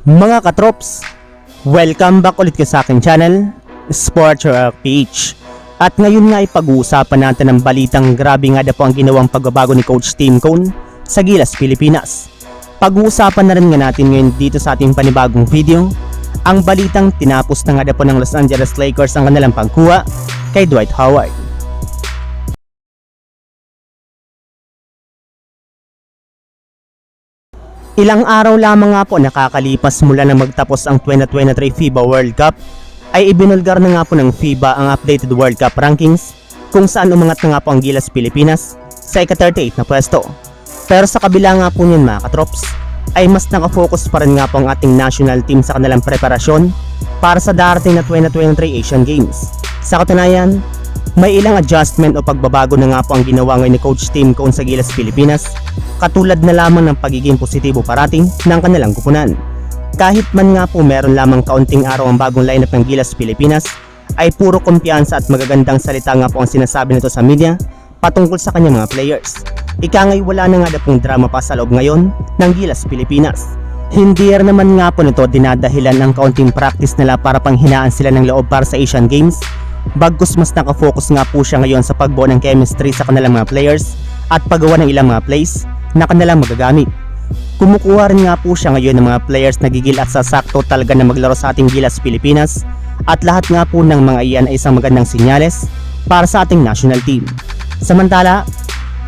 Mga katrops, welcome back ulit ka sa aking channel, Sports PH. At ngayon nga ay pag-uusapan natin ang balitang grabe nga na po ang ginawang pagbabago ni Coach Tim Cone sa Gilas, Pilipinas. Pag-uusapan na rin nga natin ngayon dito sa ating panibagong video, ang balitang tinapos na nga na po ng Los Angeles Lakers ang kanilang pagkuha kay Dwight Howard. Ilang araw lamang nga po nakakalipas mula na magtapos ang 2023 FIBA World Cup ay ibinulgar na nga po ng FIBA ang updated World Cup rankings kung saan umangat na nga po ang Gilas, Pilipinas sa ika-38 na pwesto. Pero sa kabila nga po niyan mga katrops ay mas nakafocus pa rin nga po ang ating national team sa kanilang preparasyon para sa darating na 2023 Asian Games. Sa katunayan, may ilang adjustment o pagbabago na nga po ang ginawa ngayon ni Coach Tim Cone sa Gilas, Pilipinas, katulad na lamang ng pagiging positibo parating ng kanilang kupunan. Kahit man nga po meron lamang kaunting araw ang bagong lineup ng Gilas, Pilipinas, ay puro kumpiyansa at magagandang salita nga po ang sinasabi nito sa media patungkol sa kanyang mga players. Ika nga'y wala na nga na pong drama pa sa loob ngayon ng Gilas, Pilipinas. Hindi naman nga po nito dinadahilan ang kaunting practice nila para panghinaan sila ng loob para sa Asian Games. Bagkus mas nakafocus nga po siya ngayon sa pagbuo ng chemistry sa kanilang mga players at paggawa ng ilang mga plays na kanilang magagamit. Kumukuha rin nga po siya ngayon ng mga players na gigil at sasakto talaga na maglaro sa ating Gilas, Pilipinas, at lahat nga po ng mga iyan ay isang magandang sinyales para sa ating national team. Samantala,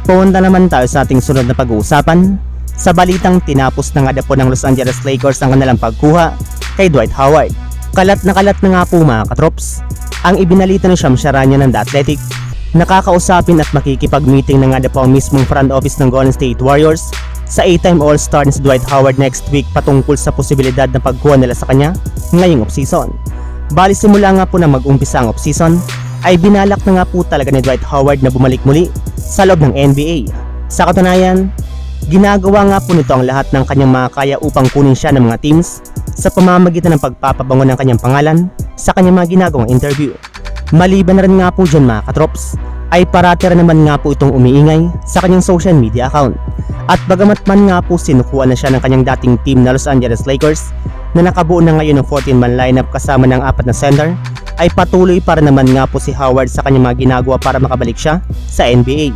pumunta naman tayo sa ating sunod na pag-uusapan sa balitang tinapos na nga po ng Los Angeles Lakers ang kanilang pagkuha kay Dwight Howard. Kalat na nga po mga katrops ang ibinalita ni Shams Charania ng The Athletic. Nakakausapin at makikipag-meeting na nga po ang mismong front office ng Golden State Warriors sa 8-time All-Star na si Dwight Howard next week patungkol sa posibilidad na pagkuha nila sa kanya ngayong off-season. Bali simula nga po na mag-umpisa ang off-season ay binalak na nga po talaga ni Dwight Howard na bumalik muli sa loob ng NBA. Sa katunayan, ginagawa nga po nito ang lahat ng kanyang makakaya upang kunin siya ng mga teams sa pamamagitan ng pagpapabango ng kanyang pangalan sa kanyang mga ginagawang interview. Maliban na rin nga po dyan mga katrops, ay parati rin naman nga po itong umiingay sa kanyang social media account. At bagamat man nga po sinukuha na siya ng kanyang dating team na Los Angeles Lakers na nakabuo na ngayon ng 14-man lineup kasama ng 4 na center, ay patuloy pa rin naman nga po si Howard sa kanyang mga ginagawa para makabalik siya sa NBA.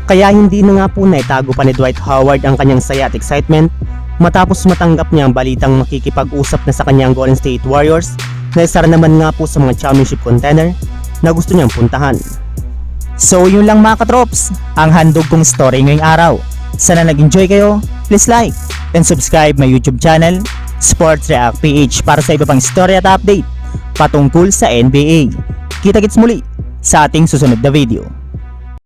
Kaya hindi na nga po naitago pa ni Dwight Howard ang kanyang saya at excitement matapos matanggap niya ang balitang makikipag-usap na sa kanyang Golden State Warriors na isa rin naman nga po sa mga championship contender na gusto niyang puntahan. So yun lang mga katrops, ang handog kong story ngayong araw. Sana nag-enjoy kayo, please like and subscribe my YouTube channel, Sports React PH, para sa iba pang story at update patungkol sa NBA. Kita-kits muli sa ating susunod na video.